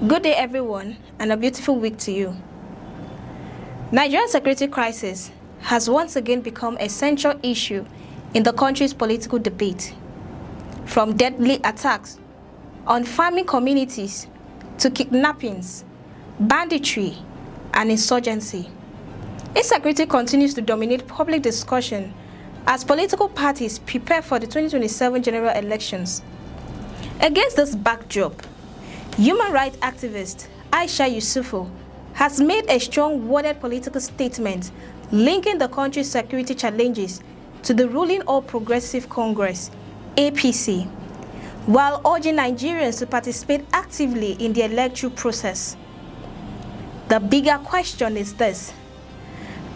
Good day, everyone, and a beautiful week to you. Nigeria's security crisis has once again become a central issue in the country's political debate. From deadly attacks on farming communities to kidnappings, banditry, and insurgency, insecurity continues to dominate public discussion as political parties prepare for the 2027 general elections. Against this backdrop, human rights activist Aisha Yesufu has made a strong worded political statement linking the country's security challenges to the ruling All Progressive Congress, APC, while urging Nigerians to participate actively in the electoral process. The bigger question is this: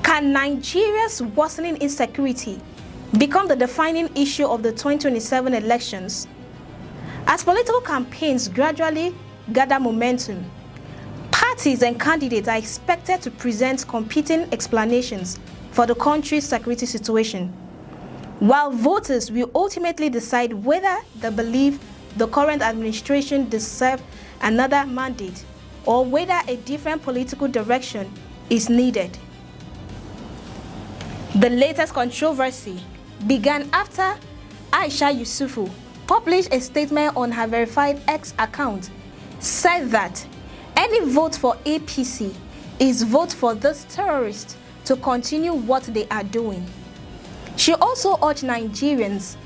can Nigeria's worsening insecurity become the defining issue of the 2027 elections? As political campaigns gradually gather momentum, parties and candidates are expected to present competing explanations for the country's security situation, while voters will ultimately decide whether they believe the current administration deserves another mandate or whether a different political direction is needed. The latest controversy began after Aisha Yesufu published a statement on her verified X account, said that any vote for APC is vote for these terrorists to continue what they are doing. She also urged Nigerians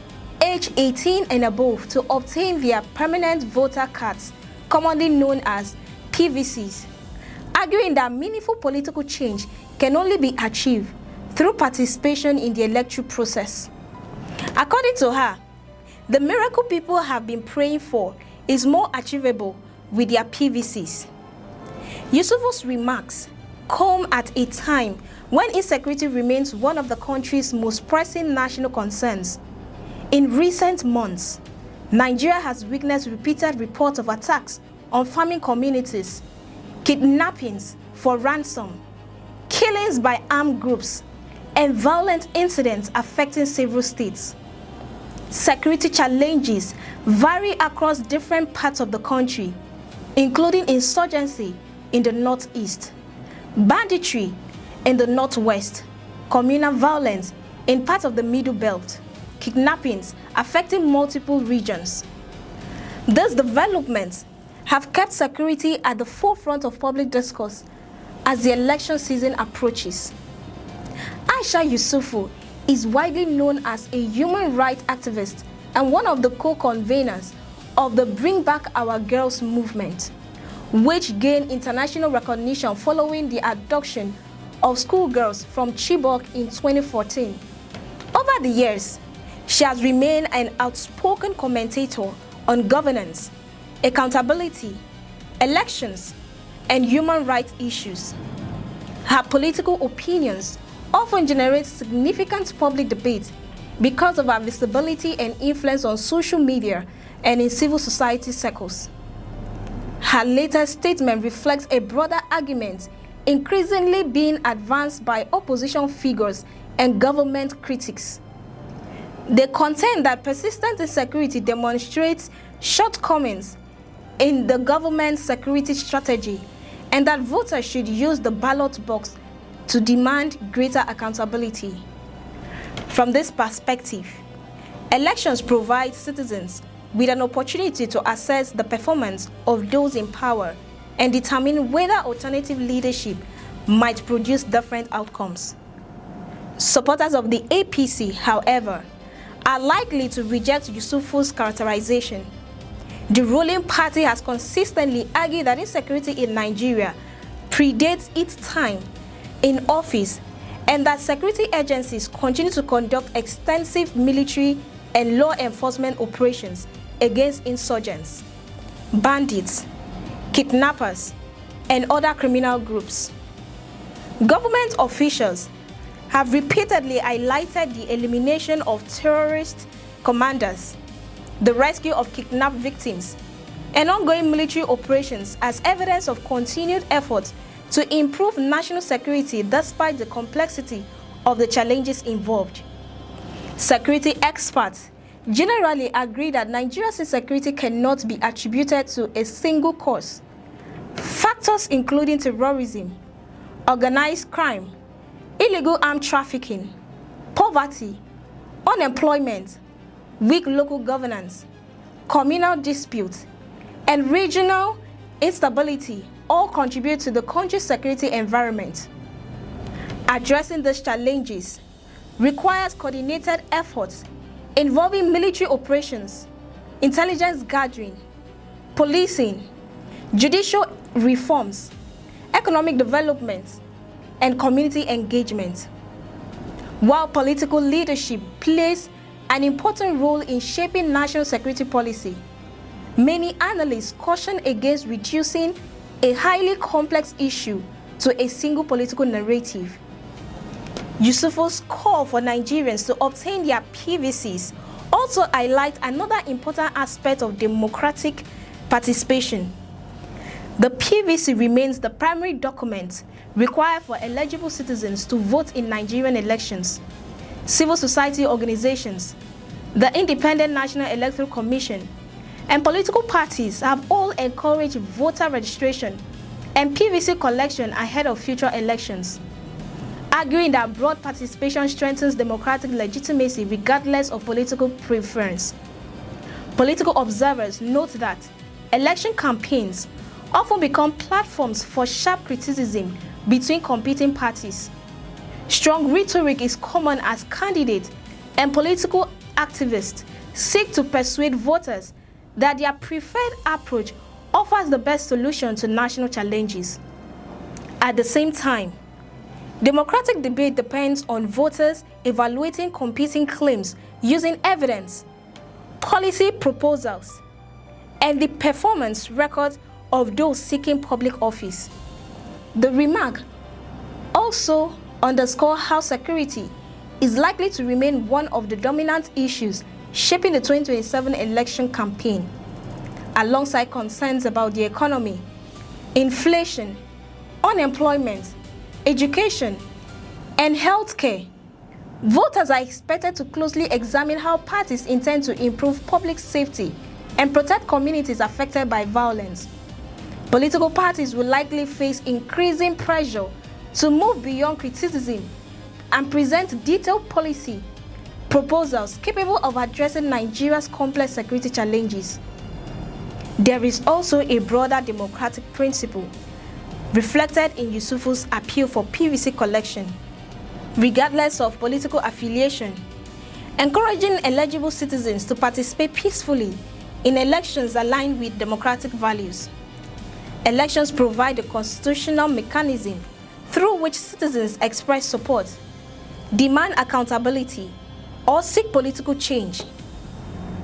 aged 18 and above to obtain their permanent voter cards, commonly known as PVCs, arguing that meaningful political change can only be achieved through participation in the electoral process. According to her, the miracle people have been praying for is more achievable with their PVCs. Yusufu's remarks come at a time when insecurity remains one of the country's most pressing national concerns. In recent months, Nigeria has witnessed repeated reports of attacks on farming communities, kidnappings for ransom, killings by armed groups, and violent incidents affecting several states. Security challenges vary across different parts of the country, including insurgency in the northeast, banditry in the northwest, communal violence in parts of the middle belt, kidnappings affecting multiple regions. These developments have kept security at the forefront of public discourse as the election season approaches. Aisha Yesufu is widely known as a human rights activist and one of the co-conveners of the Bring Back Our Girls movement, which gained international recognition following the abduction of schoolgirls from Chibok in 2014. Over the years, she has remained an outspoken commentator on governance, accountability, elections, and human rights issues. Her political opinions often generate significant public debate because of her visibility and influence on social media and in civil society circles. Her latest statement reflects a broader argument increasingly being advanced by opposition figures and government critics. They contend that persistent insecurity demonstrates shortcomings in the government's security strategy and that voters should use the ballot box to demand greater accountability. From this perspective, elections provide citizens with an opportunity to assess the performance of those in power and determine whether alternative leadership might produce different outcomes. Supporters of the APC, however, are likely to reject Yusufu's characterization. The ruling party has consistently argued that insecurity in Nigeria predates its time in office and that security agencies continue to conduct extensive military and law enforcement operations against insurgents, bandits, kidnappers, and other criminal groups. Government officials have repeatedly highlighted the elimination of terrorist commanders, the rescue of kidnapped victims, and ongoing military operations as evidence of continued efforts to improve national security despite the complexity of the challenges involved. Security experts generally agree that Nigeria's insecurity cannot be attributed to a single cause, Factors including terrorism, organized crime, illegal arms trafficking, poverty, unemployment, weak local governance, communal disputes, and regional instability all contribute to the country's security environment. Addressing these challenges requires coordinated efforts involving military operations, intelligence gathering, policing, judicial reforms, economic development, and community engagement. While political leadership plays an important role in shaping national security policy, many analysts caution against reducing a highly complex issue to a single political narrative. Yesufu's call for Nigerians to obtain their PVCs also highlights another important aspect of democratic participation. The PVC remains the primary document required for eligible citizens to vote in Nigerian elections. Civil society organizations, the Independent National Electoral Commission, and political parties have all encouraged voter registration and PVC collection ahead of future elections, arguing that broad participation strengthens democratic legitimacy regardless of political preference. Political observers note that election campaigns often become platforms for sharp criticism between competing parties. Strong rhetoric is common as candidates and political activists seek to persuade voters that their preferred approach offers the best solution to national challenges. At the same time, democratic debate depends on voters evaluating competing claims using evidence, policy proposals, and the performance record of those seeking public office. The remark also underscores how security is likely to remain one of the dominant issues shaping the 2027 election campaign, alongside concerns about the economy, inflation, unemployment, education, and healthcare. Voters are expected to closely examine how parties intend to improve public safety and protect communities affected by violence. Political parties will likely face increasing pressure to move beyond criticism and present detailed policy proposals capable of addressing Nigeria's complex security challenges. There is also a broader democratic principle reflected in Yesufu's appeal for PVC collection, regardless of political affiliation, encouraging eligible citizens to participate peacefully in elections aligned with democratic values. Elections provide a constitutional mechanism through which citizens express support, demand accountability, or seek political change.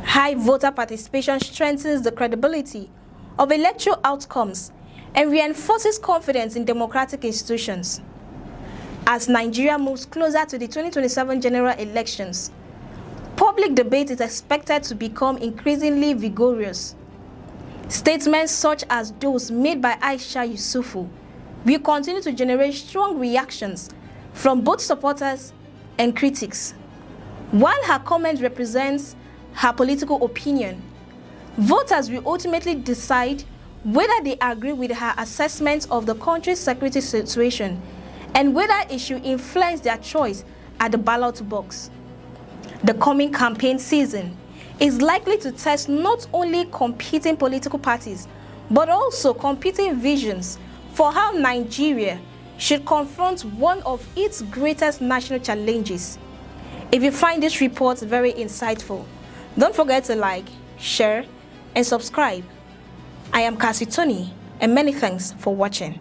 High voter participation strengthens the credibility of electoral outcomes and reinforces confidence in democratic institutions. As Nigeria moves closer to the 2027 general elections, public debate is expected to become increasingly vigorous. Statements such as those made by Aisha Yesufu will continue to generate strong reactions from both supporters and critics. While her comment represents her political opinion, voters will ultimately decide whether they agree with her assessment of the country's security situation and whether it should influence their choice at the ballot box. The coming campaign season is likely to test not only competing political parties, but also competing visions for how Nigeria should confront one of its greatest national challenges. If you find this report very insightful, don't forget to like, share, and subscribe. I am Cassie Tony, and many thanks for watching.